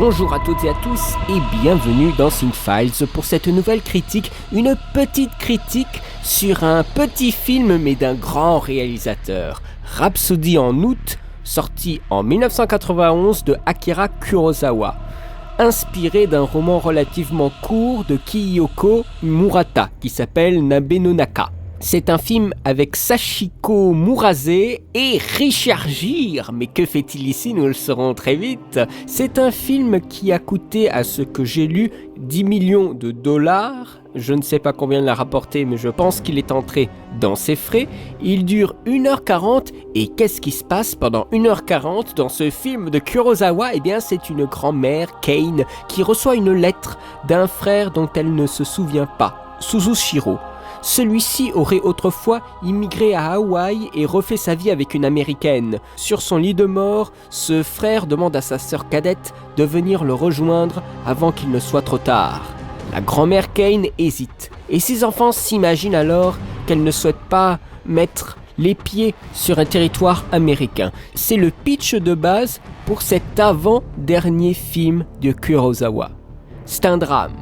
Bonjour à toutes et à tous et bienvenue dans Cinefiles pour cette nouvelle critique, une petite critique sur un petit film mais d'un grand réalisateur, Rhapsody en août, sorti en 1991 de Akira Kurosawa, inspiré d'un roman relativement court de Kiyoko Murata qui s'appelle Nabe no Naka. C'est un film avec Sachiko Murase et Richard Gere. Mais que fait-il ici? Nous le saurons très vite. C'est un film qui a coûté, à ce que j'ai lu, 10 millions de dollars. Je ne sais pas combien il a rapporté, mais je pense qu'il est entré dans ses frais. Il dure 1h40. Et qu'est-ce qui se passe pendant 1h40 dans ce film de Kurosawa? Eh bien, c'est une grand-mère, Kane, qui reçoit une lettre d'un frère dont elle ne se souvient pas, Suzushiro. Celui-ci aurait autrefois immigré à Hawaï et refait sa vie avec une américaine. Sur son lit de mort, ce frère demande à sa sœur cadette de venir le rejoindre avant qu'il ne soit trop tard. La grand-mère Kane hésite, et ses enfants s'imaginent alors qu'elle ne souhaite pas mettre les pieds sur un territoire américain. C'est le pitch de base pour cet avant-dernier film de Kurosawa. C'est un drame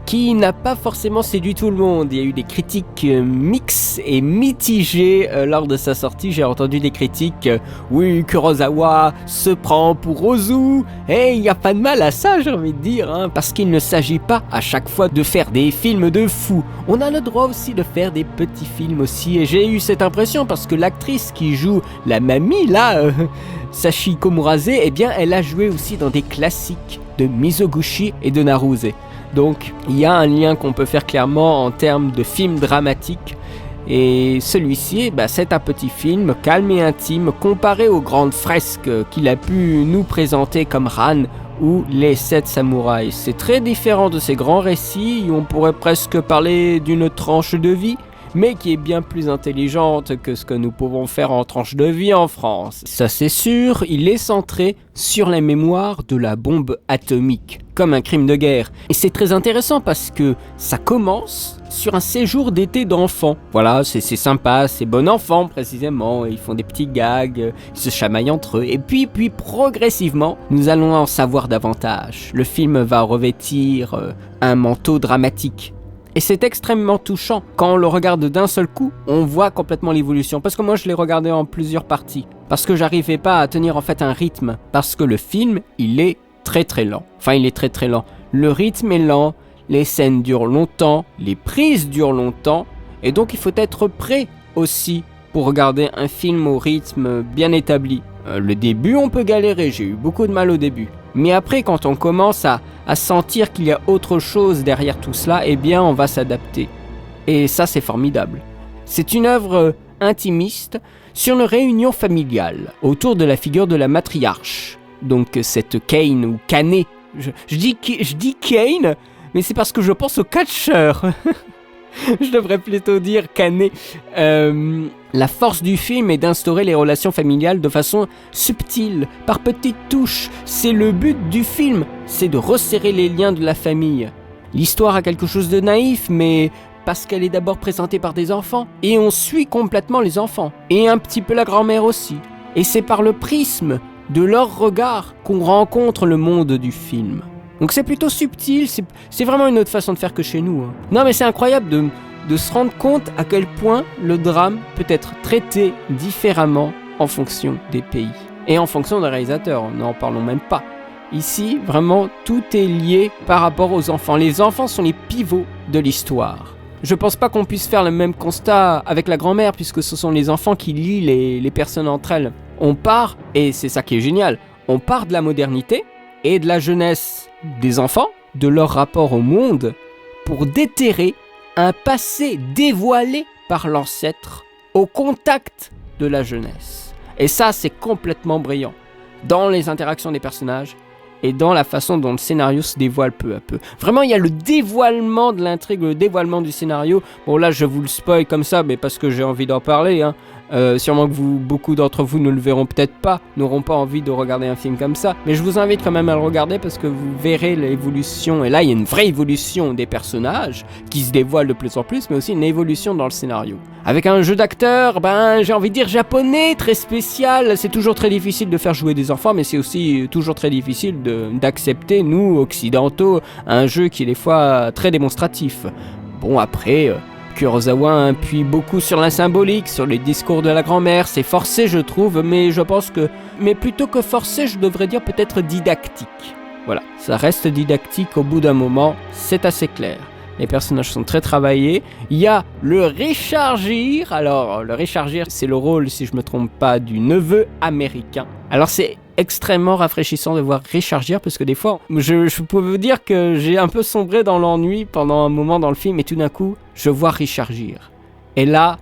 qui n'a pas forcément séduit tout le monde. Il y a eu des critiques mixtes et mitigées lors de sa sortie. J'ai entendu des critiques oui, Kurosawa se prend pour Ozu. Et il n'y a pas de mal à ça, j'ai envie de dire, parce qu'il ne s'agit pas à chaque fois de faire des films de fous. On a le droit aussi de faire des petits films aussi. Et j'ai eu cette impression parce que l'actrice qui joue la mamie, là, Sachiko Murase, eh bien, elle a joué aussi dans des classiques de Mizoguchi et de Naruse. Donc il y a un lien qu'on peut faire clairement en termes de film dramatique. Et celui-ci, c'est un petit film calme et intime comparé aux grandes fresques qu'il a pu nous présenter comme Ran ou Les 7 samouraïs. C'est très différent de ces grands récits où on pourrait presque parler d'une tranche de vie, mais qui est bien plus intelligente que ce que nous pouvons faire en tranche de vie en France. Ça c'est sûr, il est centré sur la mémoire de la bombe atomique, comme un crime de guerre. Et c'est très intéressant parce que ça commence sur un séjour d'été d'enfants. Voilà, c'est sympa, c'est bon enfant précisément, ils font des petits gags, ils se chamaillent entre eux. Et puis progressivement, nous allons en savoir davantage. Le film va revêtir un manteau dramatique. Et c'est extrêmement touchant. Quand on le regarde d'un seul coup, on voit complètement l'évolution. Parce que moi, je l'ai regardé en plusieurs parties. Parce que j'arrivais pas à tenir en fait un rythme. Parce que le film, il est très très lent. Enfin, il est très très lent. Le rythme est lent, les scènes durent longtemps, les prises durent longtemps. Et donc, il faut être prêt aussi pour regarder un film au rythme bien établi. Le début, on peut galérer. J'ai eu beaucoup de mal au début. Mais après, quand on commence à sentir qu'il y a autre chose derrière tout cela, eh bien, on va s'adapter. Et ça, c'est formidable. C'est une œuvre intimiste sur une réunion familiale autour de la figure de la matriarche. Donc, cette Kane ou Kane. Je dis Kane, mais c'est parce que je pense au catcheur. Je devrais plutôt dire Kane. La force du film est d'instaurer les relations familiales de façon subtile, par petites touches. C'est le but du film, c'est de resserrer les liens de la famille. L'histoire a quelque chose de naïf, mais parce qu'elle est d'abord présentée par des enfants. Et on suit complètement les enfants. Et un petit peu la grand-mère aussi. Et c'est par le prisme de leur regard qu'on rencontre le monde du film. Donc c'est plutôt subtil, c'est vraiment une autre façon de faire que chez nous. Non mais c'est incroyable de se rendre compte à quel point le drame peut être traité différemment en fonction des pays. Et en fonction des réalisateurs, n'en parlons même pas. Ici, vraiment, tout est lié par rapport aux enfants. Les enfants sont les pivots de l'histoire. Je pense pas qu'on puisse faire le même constat avec la grand-mère, puisque ce sont les enfants qui lient les personnes entre elles. On part, et c'est ça qui est génial, on part de la modernité et de la jeunesse des enfants, de leur rapport au monde, pour déterrer un passé dévoilé par l'ancêtre au contact de la jeunesse. Et ça, c'est complètement brillant dans les interactions des personnages et dans la façon dont le scénario se dévoile peu à peu. Vraiment, il y a le dévoilement de l'intrigue, le dévoilement du scénario. Bon, là, je vous le spoil comme ça, mais parce que j'ai envie d'en parler, sûrement que beaucoup d'entre vous ne le verront peut-être pas, n'auront pas envie de regarder un film comme ça, mais je vous invite quand même à le regarder parce que vous verrez l'évolution, et là il y a une vraie évolution des personnages qui se dévoilent de plus en plus, mais aussi une évolution dans le scénario. Avec un jeu d'acteurs, j'ai envie de dire japonais, très spécial. C'est toujours très difficile de faire jouer des enfants, mais c'est aussi toujours très difficile d'accepter, nous, occidentaux, un jeu qui est des fois très démonstratif. Bon, après, Kurosawa appuie beaucoup sur la symbolique, sur les discours de la grand-mère, c'est forcé je trouve, mais je pense que... Mais plutôt que forcé, je devrais dire peut-être didactique. Voilà, ça reste didactique au bout d'un moment, c'est assez clair. Les personnages sont très travaillés. Il y a le Richard Gere. Alors, le Richard Gere, c'est le rôle, si je me trompe pas, du neveu américain. Alors, c'est extrêmement rafraîchissant de voir Richard Gere, parce que des fois, je peux vous dire que j'ai un peu sombré dans l'ennui pendant un moment dans le film, et tout d'un coup, je vois Richard Gere. Et là,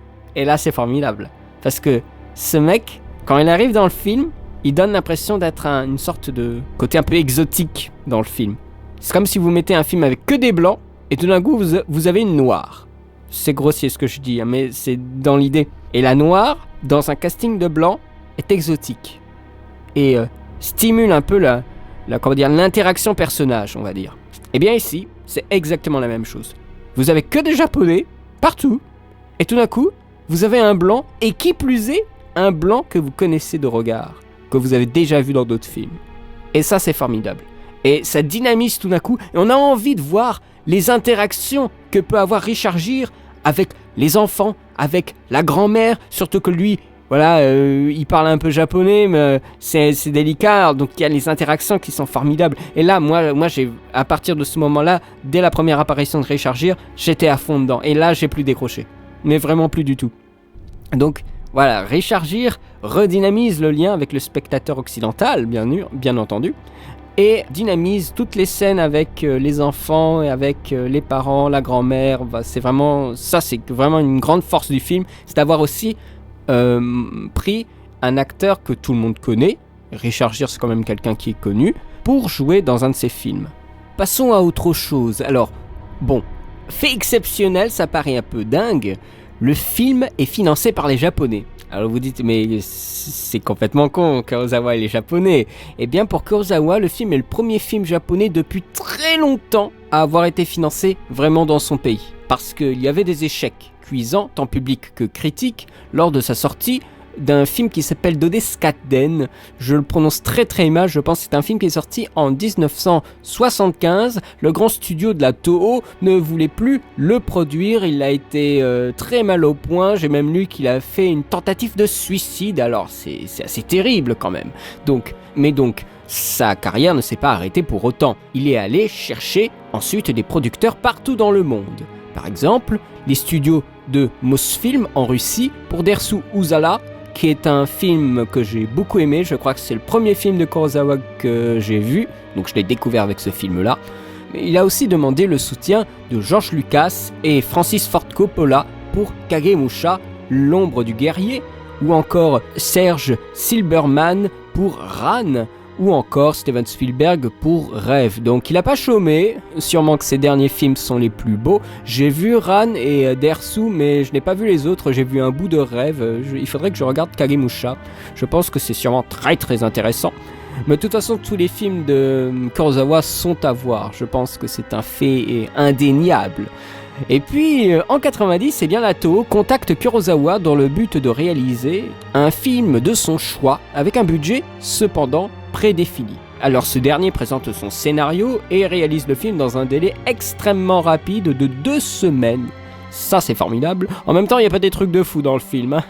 c'est formidable. Parce que ce mec, quand il arrive dans le film, il donne l'impression d'être une sorte de côté un peu exotique dans le film. C'est comme si vous mettez un film avec que des blancs, et tout d'un coup, vous avez une noire. C'est grossier ce que je dis, hein, mais c'est dans l'idée. Et la noire, dans un casting de blanc, est exotique. Et stimule un peu l'interaction personnage, on va dire. Et bien ici, c'est exactement la même chose. Vous avez que des japonais, partout. Et tout d'un coup, vous avez un blanc, et qui plus est, un blanc que vous connaissez de regard, que vous avez déjà vu dans d'autres films. Et ça, c'est formidable. Et ça dynamise tout d'un coup, et on a envie de voir les interactions que peut avoir Richard Gere avec les enfants, avec la grand-mère, surtout que lui, voilà, il parle un peu japonais, mais c'est délicat, donc il y a les interactions qui sont formidables. Et là, moi à partir de ce moment-là, dès la première apparition de Richard Gere, j'étais à fond dedans, et là, j'ai plus décroché. Mais vraiment plus du tout. Donc, voilà, Richard Gere redynamise le lien avec le spectateur occidental, bien entendu, et dynamise toutes les scènes avec les enfants, et avec les parents, la grand-mère. C'est vraiment une grande force du film, c'est d'avoir aussi pris un acteur que tout le monde connaît, Richard Gere c'est quand même quelqu'un qui est connu, pour jouer dans un de ses films. Passons à autre chose. Alors, bon, fait exceptionnel, ça paraît un peu dingue, le film est financé par les Japonais. Alors vous dites, mais c'est complètement con, Kurosawa il est japonais. Eh bien pour Kurosawa, le film est le premier film japonais depuis très longtemps à avoir été financé vraiment dans son pays. Parce qu'il y avait des échecs cuisants, tant publics que critiques, lors de sa sortie d'un film qui s'appelle Dodeskatden. Je le prononce très très mal, je pense que c'est un film qui est sorti en 1975. Le grand studio de la Toho ne voulait plus le produire, il a été très mal au point. J'ai même lu qu'il a fait une tentative de suicide, alors c'est assez terrible quand même. Donc, sa carrière ne s'est pas arrêtée pour autant. Il est allé chercher ensuite des producteurs partout dans le monde. Par exemple, les studios de Mosfilm en Russie pour Dersu Uzala, qui est un film que j'ai beaucoup aimé. Je crois que c'est le premier film de Kurosawa que j'ai vu, donc je l'ai découvert avec ce film-là. Il a aussi demandé le soutien de George Lucas et Francis Ford Coppola pour Kagemusha, l'ombre du guerrier, ou encore Serge Silberman pour Ran, ou encore Steven Spielberg pour Rêve. Donc il n'a pas chômé, sûrement que ses derniers films sont les plus beaux. J'ai vu Ran et Dersu, mais je n'ai pas vu les autres, j'ai vu un bout de Rêve. Il faudrait que je regarde Kagemusha, je pense que c'est sûrement très très intéressant. Mais de toute façon, tous les films de Kurosawa sont à voir, je pense que c'est un fait indéniable. Et puis, en 90, eh bien, la Toho contacte Kurosawa dans le but de réaliser un film de son choix, avec un budget, cependant, prédéfini. Alors ce dernier présente son scénario et réalise le film dans un délai extrêmement rapide de 2 semaines. Ça c'est formidable. En même temps il n'y a pas des trucs de fou dans le film, hein.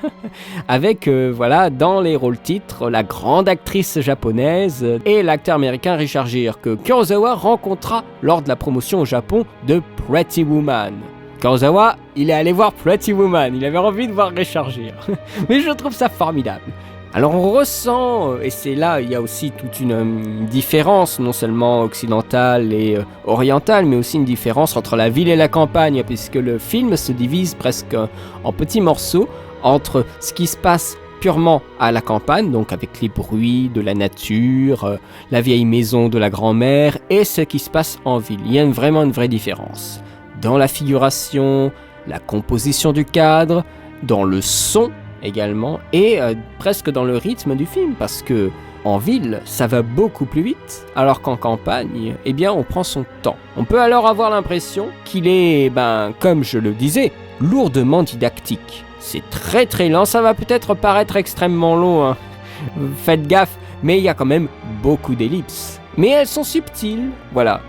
Avec dans les rôles titres la grande actrice japonaise et l'acteur américain Richard Gere que Kurosawa rencontra lors de la promotion au Japon de Pretty Woman. Kurosawa, il est allé voir Pretty Woman, il avait envie de voir Richard Gere. Mais je trouve ça formidable. Alors on ressent, et c'est là, il y a aussi toute une différence, non seulement occidentale et orientale, mais aussi une différence entre la ville et la campagne, puisque le film se divise presque en petits morceaux entre ce qui se passe purement à la campagne, donc avec les bruits de la nature, la vieille maison de la grand-mère, et ce qui se passe en ville. Il y a vraiment une vraie différence. Dans la figuration, la composition du cadre, dans le son, également, et presque dans le rythme du film, parce que en ville, ça va beaucoup plus vite, alors qu'en campagne, eh bien, on prend son temps. On peut alors avoir l'impression qu'il est, comme je le disais, lourdement didactique. C'est très très lent, ça va peut-être paraître extrêmement long, hein. Faites gaffe, mais il y a quand même beaucoup d'ellipses. mais elles sont subtiles, voilà.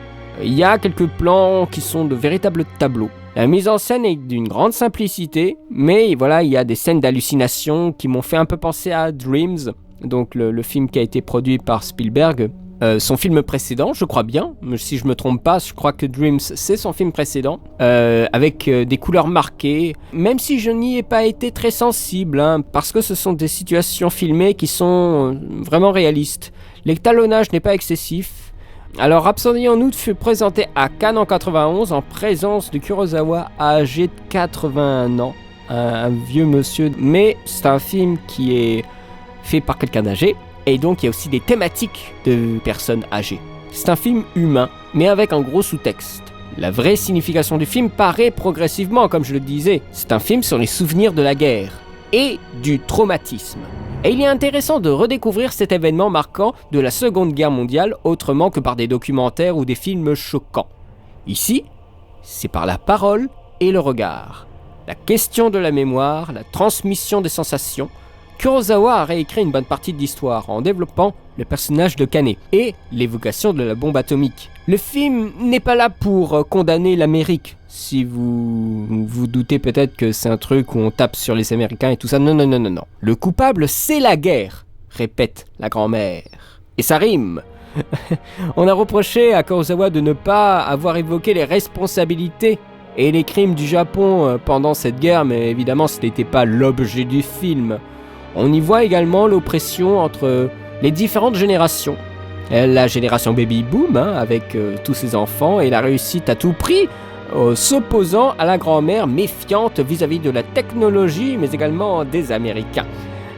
Il y a quelques plans qui sont de véritables tableaux. La mise en scène est d'une grande simplicité, mais voilà, il y a des scènes d'hallucination qui m'ont fait un peu penser à Dreams, donc le film qui a été produit par Spielberg. Son film précédent, je crois bien, si je me trompe pas, je crois que Dreams c'est son film précédent, avec des couleurs marquées, même si je n'y ai pas été très sensible, parce que ce sont des situations filmées qui sont vraiment réalistes. L'étalonnage n'est pas excessif. Alors Rhapsody en août fut présenté à Cannes en 91 en présence de Kurosawa âgé de 81 ans, un vieux monsieur, mais c'est un film qui est fait par quelqu'un d'âgé. Et donc il y a aussi des thématiques de personnes âgées. C'est un film humain, mais avec un gros sous-texte. La vraie signification du film paraît progressivement, comme je le disais. C'est un film sur les souvenirs de la guerre et du traumatisme. Et il est intéressant de redécouvrir cet événement marquant de la Seconde Guerre mondiale autrement que par des documentaires ou des films choquants. Ici, c'est par la parole et le regard. La question de la mémoire, la transmission des sensations. Kurosawa a réécrit une bonne partie de l'histoire en développant le personnage de Kane et l'évocation de la bombe atomique. Le film n'est pas là pour condamner l'Amérique, si vous vous doutez peut-être que c'est un truc où on tape sur les Américains et tout ça. Non. Le coupable, c'est la guerre, répète la grand-mère. Et ça rime. On a reproché à Kurosawa de ne pas avoir évoqué les responsabilités et les crimes du Japon pendant cette guerre, mais évidemment ce n'était pas l'objet du film. On y voit également l'oppression entre les différentes générations. La génération baby-boom, avec tous ses enfants, et la réussite à tout prix, s'opposant à la grand-mère méfiante vis-à-vis de la technologie, mais également des Américains.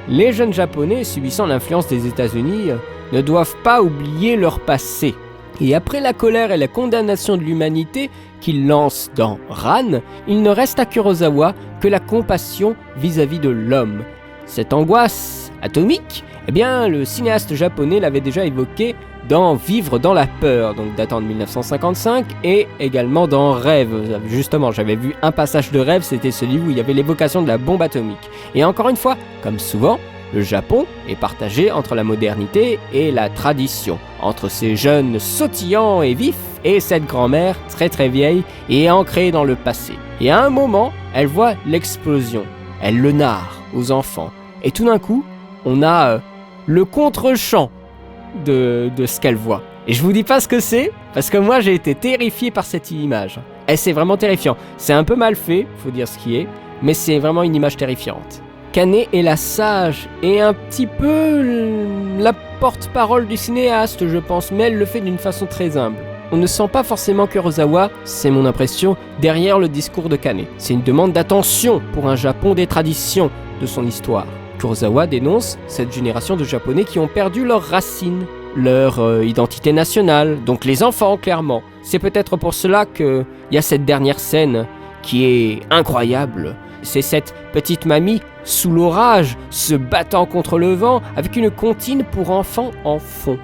Les jeunes Japonais, subissant l'influence des États-Unis, ne doivent pas oublier leur passé. Et après la colère et la condamnation de l'humanité qu'il lance dans Ran, il ne reste à Kurosawa que la compassion vis-à-vis de l'homme. Cette angoisse atomique, eh bien, le cinéaste japonais l'avait déjà évoqué dans Vivre dans la peur, donc datant de 1955, et également dans Rêve. Justement, j'avais vu un passage de Rêve, c'était celui où il y avait l'évocation de la bombe atomique. Et encore une fois, comme souvent, le Japon est partagé entre la modernité et la tradition, entre ces jeunes sautillants et vifs et cette grand-mère très vieille et ancrée dans le passé. Et à un moment, elle voit l'explosion, elle le narre aux enfants. Et tout d'un coup, on a le contre-champ de ce qu'elle voit. Et je vous dis pas ce que c'est, parce que moi j'ai été terrifié par cette image. Et c'est vraiment terrifiant. C'est un peu mal fait, faut dire ce qui est, mais c'est vraiment une image terrifiante. Kane est la sage et un petit peu la porte-parole du cinéaste, je pense, mais elle le fait d'une façon très humble. On ne sent pas forcément Kurosawa, c'est mon impression, derrière le discours de Kane. C'est une demande d'attention pour un Japon des traditions de son histoire. Kurosawa dénonce cette génération de Japonais qui ont perdu leurs racines, leur identité nationale, donc les enfants clairement. C'est peut-être pour cela qu'il y a cette dernière scène qui est incroyable. C'est cette petite mamie sous l'orage, se battant contre le vent avec une comptine pour enfants en fond.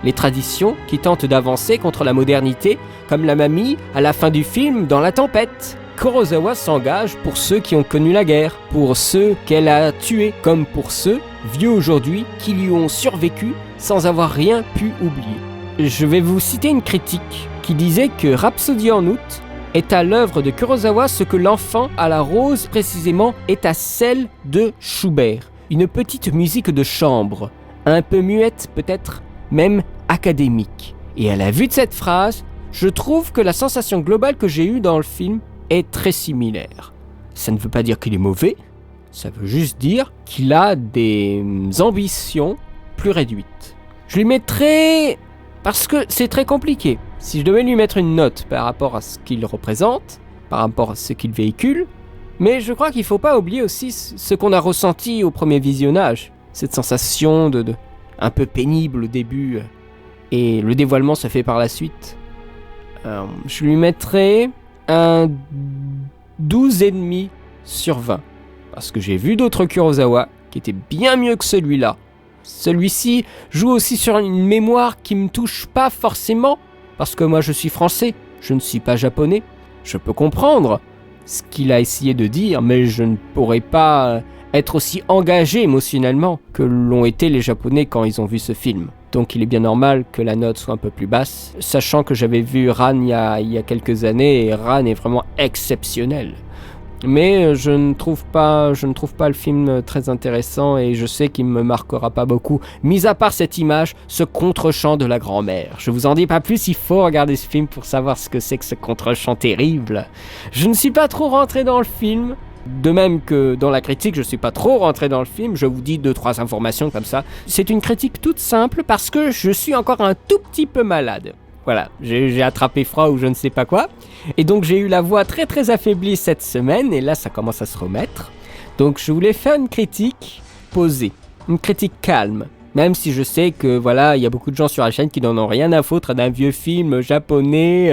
Les traditions qui tentent d'avancer contre la modernité, comme la mamie à la fin du film dans La Tempête. Kurosawa s'engage pour ceux qui ont connu la guerre, pour ceux qu'elle a tués, comme pour ceux, vieux aujourd'hui, qui lui ont survécu sans avoir rien pu oublier. Je vais vous citer une critique qui disait que Rhapsody en août est à l'œuvre de Kurosawa ce que L'Enfant à la rose précisément est à celle de Schubert. Une petite musique de chambre, un peu muette peut-être, même académique. Et à la vue de cette phrase, je trouve que la sensation globale que j'ai eue dans le film est très similaire. Ça ne veut pas dire qu'il est mauvais, ça veut juste dire qu'il a des ambitions plus réduites. Je lui mettrais... parce que c'est très compliqué. Si je devais lui mettre une note par rapport à ce qu'il représente, par rapport à ce qu'il véhicule, mais je crois qu'il ne faut pas oublier aussi ce qu'on a ressenti au premier visionnage. Cette sensation de un peu pénible au début, et le dévoilement se fait par la suite. Je lui mettrais un 12,5 sur 20. Parce que j'ai vu d'autres Kurosawa qui étaient bien mieux que celui-là. Celui-ci joue aussi sur une mémoire qui me touche pas forcément. Parce que moi je suis français, je ne suis pas japonais. Je peux comprendre ce qu'il a essayé de dire, mais je ne pourrais pas être aussi engagé émotionnellement que l'ont été les Japonais quand ils ont vu ce film. Donc il est bien normal que la note soit un peu plus basse, sachant que j'avais vu Ran il y a quelques années, et Ran est vraiment exceptionnel. Mais je ne trouve pas le film très intéressant et je sais qu'il ne me marquera pas beaucoup. Mis à part cette image, ce contre-champ de la grand-mère. Je vous en dis pas plus, il faut regarder ce film pour savoir ce que c'est que ce contre-champ terrible. Je ne suis pas trop rentré dans le film. De même que dans la critique, je ne suis pas trop rentré dans le film. Je vous dis 2-3 informations comme ça. C'est une critique toute simple parce que je suis encore un tout petit peu malade. Voilà, j'ai attrapé froid ou je ne sais pas quoi. Et donc j'ai eu la voix très très affaiblie cette semaine. Et là ça commence à se remettre. Donc je voulais faire une critique posée. Une critique calme. Même si je sais que voilà, il y a beaucoup de gens sur la chaîne qui n'en ont rien à foutre d'un vieux film japonais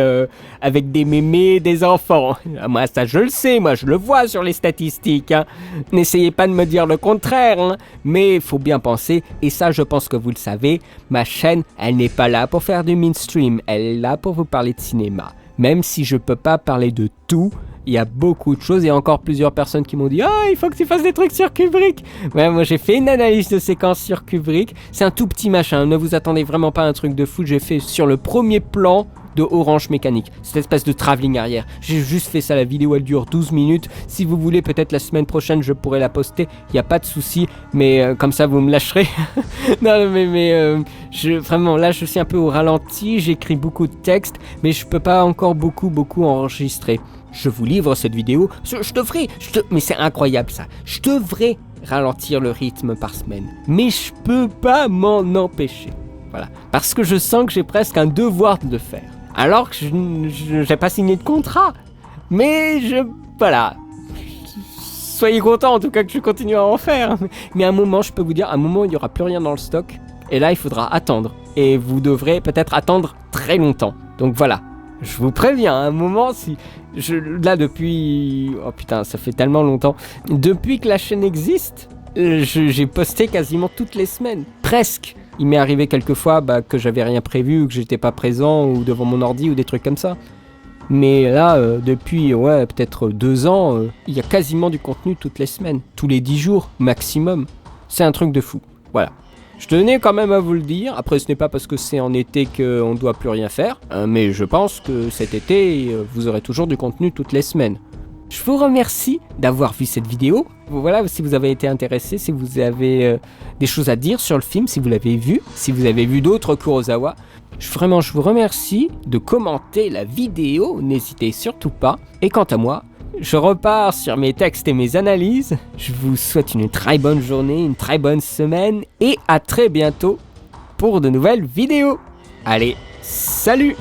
avec des mémés, des enfants. Moi ça je le sais, moi je le vois sur les statistiques. Hein. N'essayez pas de me dire le contraire. Hein. Mais il faut bien penser, et ça je pense que vous le savez, ma chaîne elle n'est pas là pour faire du mainstream, elle est là pour vous parler de cinéma. Même si je peux pas parler de tout, il y a beaucoup de choses. Il y a encore plusieurs personnes qui m'ont dit « Ah, il faut que tu fasses des trucs sur Kubrick !» Ouais, moi j'ai fait une analyse de séquence sur Kubrick. C'est un tout petit machin, ne vous attendez vraiment pas à un truc de fou. J'ai fait sur le premier plan de Orange Mécanique, cette espèce de travelling arrière. J'ai juste fait ça, la vidéo elle dure 12 minutes. Si vous voulez, peut-être la semaine prochaine je pourrai la poster, il n'y a pas de souci, mais comme ça vous me lâcherez. Non mais vraiment là je suis un peu au ralenti, j'écris beaucoup de textes, mais je peux pas encore beaucoup enregistrer. Je vous livre cette vidéo, mais c'est incroyable ça, je devrais ralentir le rythme par semaine, mais je peux pas m'en empêcher. Voilà, parce que je sens que j'ai presque un devoir de le faire. Alors que je n'ai pas signé de contrat. Mais voilà. Soyez contents en tout cas que je continue à en faire. Mais à un moment, je peux vous dire, à un moment, il n'y aura plus rien dans le stock. Et là, il faudra attendre. Et vous devrez peut-être attendre très longtemps. Donc voilà. Je vous préviens, à un moment, là, depuis... Oh putain, ça fait tellement longtemps. Depuis que la chaîne existe, j'ai posté quasiment toutes les semaines. Presque. Il m'est arrivé quelques fois que j'avais rien prévu, ou que j'étais pas présent, ou devant mon ordi, ou des trucs comme ça. Mais là, depuis peut-être 2 ans, il y a quasiment du contenu toutes les semaines. Tous les 10 jours, maximum. C'est un truc de fou. Voilà. Je tenais quand même à vous le dire. Après, ce n'est pas parce que c'est en été qu'on ne doit plus rien faire. Mais je pense que cet été, vous aurez toujours du contenu toutes les semaines. Je vous remercie d'avoir vu cette vidéo. Voilà, si vous avez été intéressé, si vous avez des choses à dire sur le film, si vous l'avez vu, si vous avez vu d'autres Kurosawa. Je vous remercie de commenter la vidéo, n'hésitez surtout pas. Et quant à moi, je repars sur mes textes et mes analyses. Je vous souhaite une très bonne journée, une très bonne semaine et à très bientôt pour de nouvelles vidéos. Allez, salut!